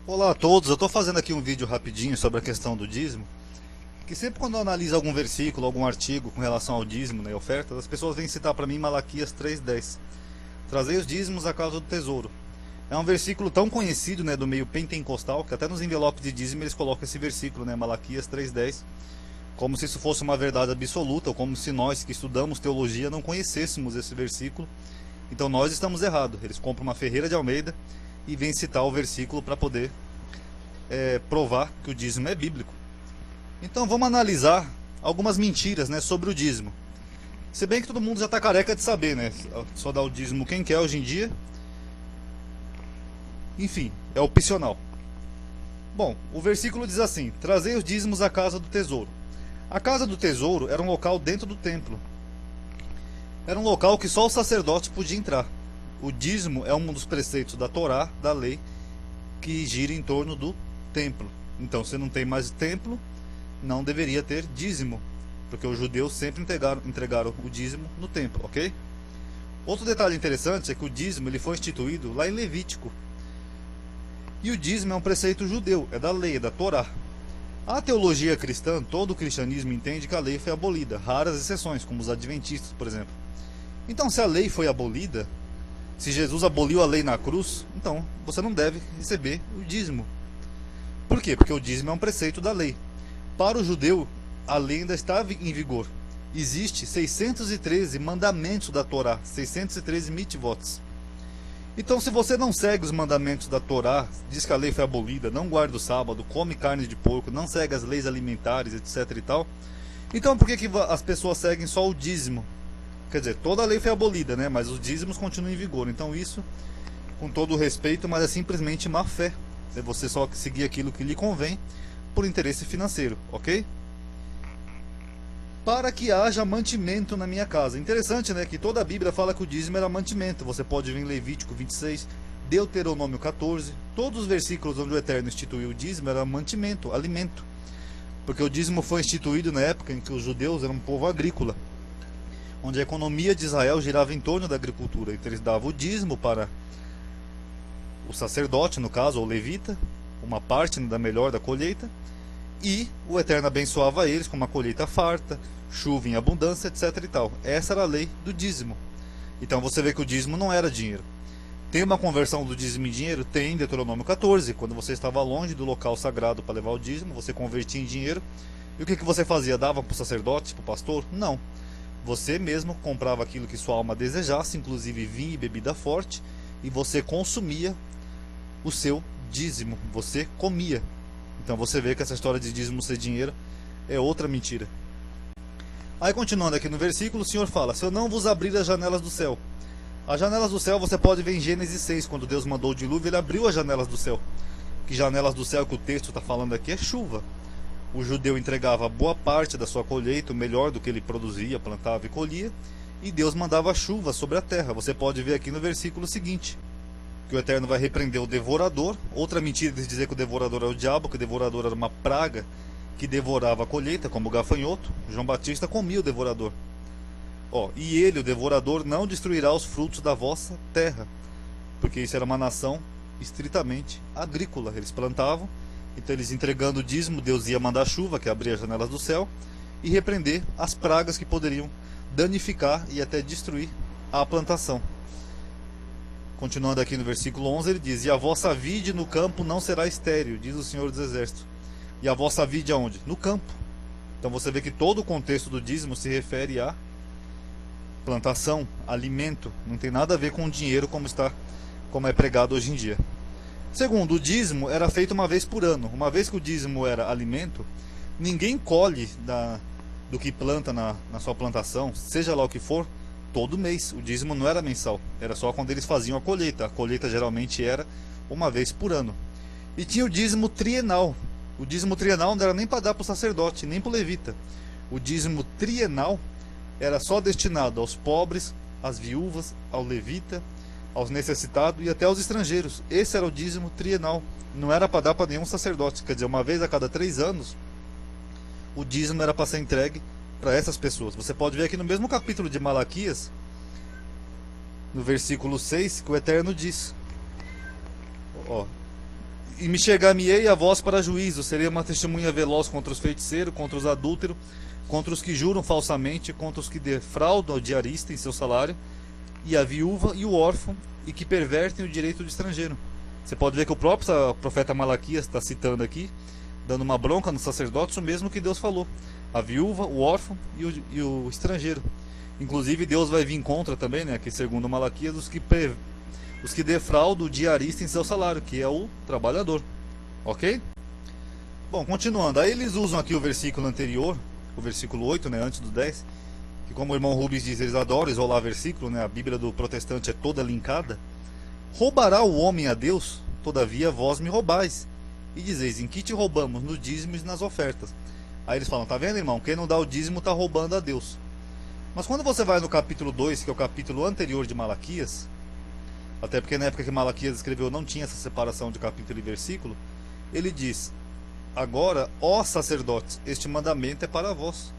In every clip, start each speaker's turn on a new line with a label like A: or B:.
A: Olá a todos, eu estou fazendo aqui um vídeo rapidinho sobre a questão do dízimo, que sempre quando eu analiso algum versículo, algum artigo com relação ao dízimo, né, ofertas, as pessoas vêm citar para mim Malaquias 3:10. Trazei os dízimos à casa do tesouro. É um versículo tão conhecido, né, do meio pentecostal, que até nos envelopes de dízimo eles colocam esse versículo, né, Malaquias 3:10, como se isso fosse uma verdade absoluta, ou como se nós que estudamos teologia não conhecêssemos esse versículo. Então nós estamos errados. Eles compram uma ferreira de Almeida e vêm citar o versículo para poder provar que o dízimo é bíblico. Então vamos analisar algumas mentiras, né, sobre o dízimo. Se bem que todo mundo já está careca de saber, né? Só dá o dízimo quem quer hoje em dia. Enfim, é opcional. Bom, o versículo diz assim: trazei os dízimos à casa do tesouro. A casa do tesouro era um local dentro do templo. Era um local que só o sacerdote podia entrar. O dízimo é um dos preceitos da Torá, da lei, que gira em torno do templo. Então, se não tem mais templo, não deveria ter dízimo, porque os judeus sempre entregaram o dízimo no templo, ok? Outro detalhe interessante é que o dízimo ele foi instituído lá em Levítico. E o dízimo é um preceito judeu, é da lei, é da Torá. A teologia cristã, todo o cristianismo entende que a lei foi abolida, raras exceções, como os adventistas, por exemplo. Então, se a lei foi abolida, se Jesus aboliu a lei na cruz, então você não deve receber o dízimo. Por quê? Porque o dízimo é um preceito da lei. Para o judeu, a lei ainda estava em vigor. Existe 613 mandamentos da Torá, 613 mitzvots. Então, se você não segue os mandamentos da Torá, diz que a lei foi abolida, não guarda o sábado, come carne de porco, não segue as leis alimentares, etc e tal, então por que as pessoas seguem só o dízimo? Quer dizer, toda a lei foi abolida, né? Mas os dízimos continuam em vigor. Então isso, com todo o respeito, mas é simplesmente má fé. É você só seguir aquilo que lhe convém por interesse financeiro, ok? Para que haja mantimento na minha casa. Interessante, né? Que toda a Bíblia fala que o dízimo era mantimento. Você pode ver em Levítico 26, Deuteronômio 14. Todos os versículos onde o Eterno instituiu o dízimo era mantimento, alimento. Porque o dízimo foi instituído na época em que os judeus eram um povo agrícola, onde a economia de Israel girava em torno da agricultura. Então eles davam o dízimo para o sacerdote, no caso, ou levita, uma parte da melhor da colheita, e o Eterno abençoava eles com uma colheita farta, chuva em abundância, etc e tal. Essa era a lei do dízimo. Então você vê que o dízimo não era dinheiro. Tem uma conversão do dízimo em dinheiro? Tem em Deuteronômio 14, quando você estava longe do local sagrado para levar o dízimo, você convertia em dinheiro. E o que você fazia? Dava para o sacerdote, para o pastor? Não. Você mesmo comprava aquilo que sua alma desejasse, inclusive vinho e bebida forte, e você consumia o seu dízimo, você comia. Então você vê que essa história de dízimo ser dinheiro é outra mentira. Aí continuando aqui no versículo, o Senhor fala: se eu não vos abrir as janelas do céu. As janelas do céu você pode ver em Gênesis 6, quando Deus mandou o dilúvio, ele abriu as janelas do céu. Que janelas do céu que o texto está falando aqui é chuva. O judeu entregava boa parte da sua colheita, o melhor do que ele produzia, plantava e colhia, e Deus mandava chuva sobre a terra. Você pode ver aqui no versículo seguinte, que o Eterno vai repreender o devorador. Outra mentira de dizer que o devorador é o diabo, que o devorador era uma praga que devorava a colheita, como o gafanhoto. João Batista comia o devorador. E ele, o devorador, não destruirá os frutos da vossa terra, porque isso era uma nação estritamente agrícola. Eles plantavam, então eles entregando o dízimo, Deus ia mandar chuva, que abria as janelas do céu, e repreender as pragas que poderiam danificar e até destruir a plantação. Continuando aqui no versículo 11, ele diz: e a vossa vide no campo não será estéril, diz o Senhor dos Exércitos. E a vossa vide aonde? No campo. Então você vê que todo o contexto do dízimo se refere a plantação, alimento, não tem nada a ver com dinheiro como é pregado hoje em dia. Segundo, o dízimo era feito uma vez por ano. Uma vez que o dízimo era alimento, ninguém colhe do que planta na sua plantação, seja lá o que for, todo mês. O dízimo não era mensal, era só quando eles faziam a colheita. A colheita geralmente era uma vez por ano. E tinha o dízimo trienal. O dízimo trienal não era nem para dar para o sacerdote, nem para o levita. O dízimo trienal era só destinado aos pobres, às viúvas, ao levita, aos necessitados e até aos estrangeiros. Esse era o dízimo trienal. Não era para dar para nenhum sacerdote. Quer dizer, uma vez a cada 3 anos, o dízimo era para ser entregue para essas pessoas. Você pode ver aqui no mesmo capítulo de Malaquias, no versículo 6, que o Eterno diz: E me chegar-me-ei a vós para juízo, serei uma testemunha veloz contra os feiticeiros, contra os adúlteros, contra os que juram falsamente, contra os que defraudam o diarista em seu salário, e a viúva e o órfão, e que pervertem o direito do estrangeiro. Você pode ver que o próprio profeta Malaquias está citando aqui, dando uma bronca nos sacerdotes, o mesmo que Deus falou: a viúva, o órfão e o estrangeiro. Inclusive Deus vai vir contra também, né, que segundo Malaquias, os que defraudam o diarista em seu salário, que é o trabalhador. Ok? Bom, continuando. Aí eles usam aqui o versículo anterior, o versículo 8, né, antes do 10, que como o irmão Rubens diz, eles adoram isolar versículo, né, a Bíblia do protestante é toda linkada. Roubará o homem a Deus? Todavia vós me roubais. E dizeis, em que te roubamos? No dízimo e nas ofertas. Aí eles falam, tá vendo, irmão? Quem não dá o dízimo está roubando a Deus. Mas quando você vai no capítulo 2, que é o capítulo anterior de Malaquias, até porque na época que Malaquias escreveu não tinha essa separação de capítulo e versículo, ele diz: agora, ó sacerdotes, este mandamento é para vós.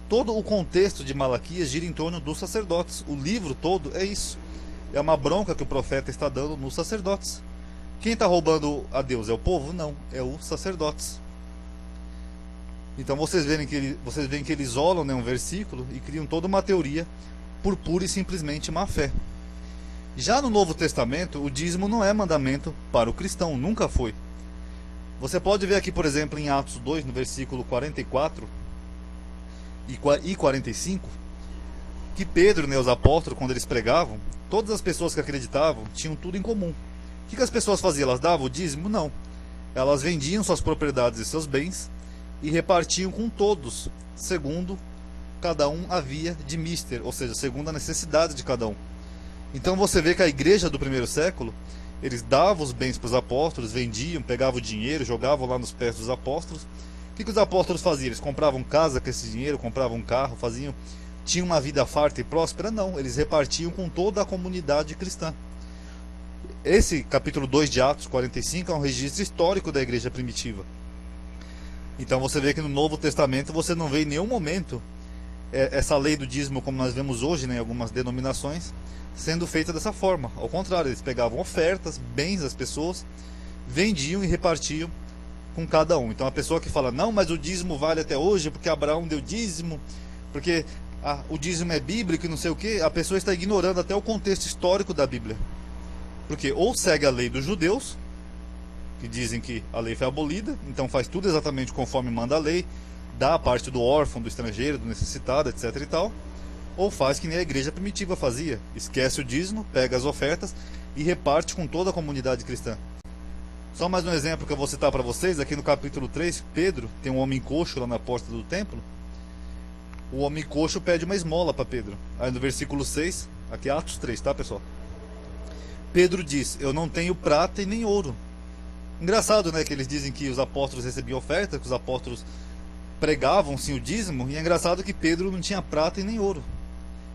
A: Todo o contexto de Malaquias gira em torno dos sacerdotes. O livro todo é isso. É uma bronca que o profeta está dando nos sacerdotes. Quem está roubando a Deus? É o povo? Não, é os sacerdotes. Então vocês veem que eles isolam, né, um versículo e criam toda uma teoria por pura e simplesmente má fé. Já no Novo Testamento, o dízimo não é mandamento para o cristão, nunca foi. Você pode ver aqui, por exemplo, em Atos 2, no versículo 44 e 45, que Pedro, né, os apóstolos, quando eles pregavam, todas as pessoas que acreditavam tinham tudo em comum. O que as pessoas faziam? Elas davam o dízimo? Não. Elas vendiam suas propriedades e seus bens e repartiam com todos, segundo cada um havia de mister, ou seja, segundo a necessidade de cada um. Então você vê que a igreja do primeiro século, eles davam os bens para os apóstolos, vendiam, pegavam o dinheiro, jogavam lá nos pés dos apóstolos. O que os apóstolos faziam? Eles compravam casa com esse dinheiro, compravam um carro, tinham uma vida farta e próspera? Não, eles repartiam com toda a comunidade cristã. Esse capítulo 2 de Atos 45 é um registro histórico da igreja primitiva. Então você vê que no Novo Testamento você não vê em nenhum momento essa lei do dízimo como nós vemos hoje, né, em algumas denominações, sendo feita dessa forma. Ao contrário, eles pegavam ofertas, bens das pessoas, vendiam e repartiam com cada um. Então a pessoa que fala, não, mas o dízimo vale até hoje porque Abraão deu dízimo, porque o dízimo é bíblico e não sei o que, a pessoa está ignorando até o contexto histórico da Bíblia. Porque ou segue a lei dos judeus, que dizem que a lei foi abolida, então faz tudo exatamente conforme manda a lei, dá a parte do órfão, do estrangeiro, do necessitado, etc e tal, ou faz que nem a igreja primitiva fazia, esquece o dízimo, pega as ofertas e reparte com toda a comunidade cristã. Só mais um exemplo que eu vou citar para vocês, aqui no capítulo 3, Pedro, tem um homem coxo lá na porta do templo, o homem coxo pede uma esmola para Pedro. Aí no versículo 6, aqui é Atos 3, tá pessoal? Pedro diz, eu não tenho prata e nem ouro. Engraçado, né, que eles dizem que os apóstolos recebiam oferta, que os apóstolos pregavam sim o dízimo, e é engraçado que Pedro não tinha prata e nem ouro.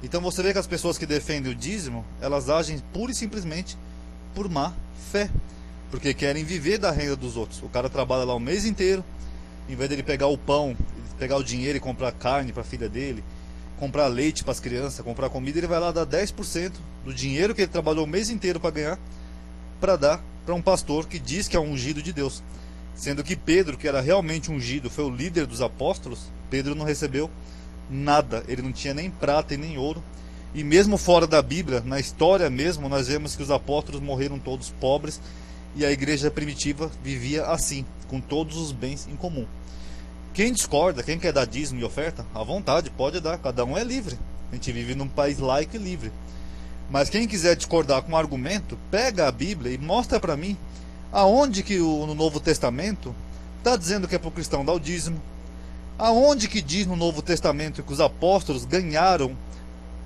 A: Então você vê que as pessoas que defendem o dízimo, elas agem pura e simplesmente por má fé, porque querem viver da renda dos outros. O cara trabalha lá o mês inteiro, em vez dele pegar o pão, pegar o dinheiro e comprar carne para a filha dele, comprar leite para as crianças, comprar comida, ele vai lá dar 10% do dinheiro que ele trabalhou o mês inteiro para ganhar, para dar para um pastor que diz que é um ungido de Deus. Sendo que Pedro, que era realmente ungido, foi o líder dos apóstolos, Pedro não recebeu nada, ele não tinha nem prata e nem ouro. E mesmo fora da Bíblia, na história mesmo, nós vemos que os apóstolos morreram todos pobres e a igreja primitiva vivia assim, com todos os bens em comum. Quem discorda, quem quer dar dízimo e oferta, à vontade, pode dar, cada um é livre. A gente vive num país laico e livre. Mas quem quiser discordar com um argumento, pega a Bíblia e mostra para mim aonde que no Novo Testamento está dizendo que é para o cristão dar o dízimo. Aonde que diz no Novo Testamento que os apóstolos ganharam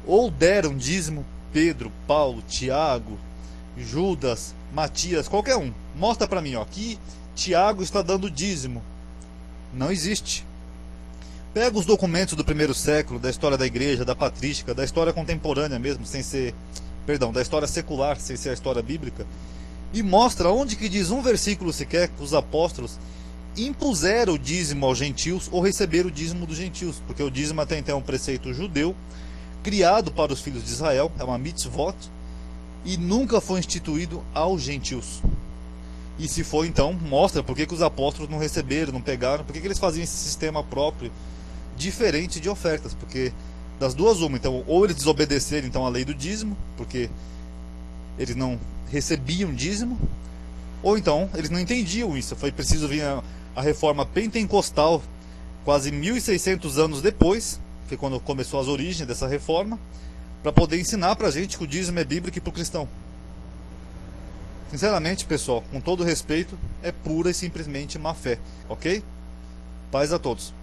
A: ou deram dízimo? Pedro, Paulo, Tiago, Judas, Matias, qualquer um. Mostra para mim, ó, aqui Tiago está dando dízimo. Não existe. Pega os documentos do primeiro século, da história da igreja, da patrística, da história contemporânea mesmo, sem ser, perdão, da história secular, sem ser a história bíblica, e mostra onde que diz um versículo sequer que os apóstolos impuseram o dízimo aos gentios ou receberam o dízimo dos gentios, porque o dízimo até então é um preceito judeu, criado para os filhos de Israel, é uma mitzvot, e nunca foi instituído aos gentios. E se for, então, mostra por que os apóstolos não receberam, não pegaram, por que eles faziam esse sistema próprio, diferente de ofertas, porque das duas uma, então, ou eles desobedeceram então a lei do dízimo, porque eles não recebiam dízimo, ou então eles não entendiam isso. Foi preciso vir a reforma pentecostal, quase 1600 anos depois, foi quando começou as origens dessa reforma, para poder ensinar pra gente que o dízimo é bíblico e pro cristão. Sinceramente, pessoal, com todo respeito, é pura e simplesmente má fé, ok? Paz a todos.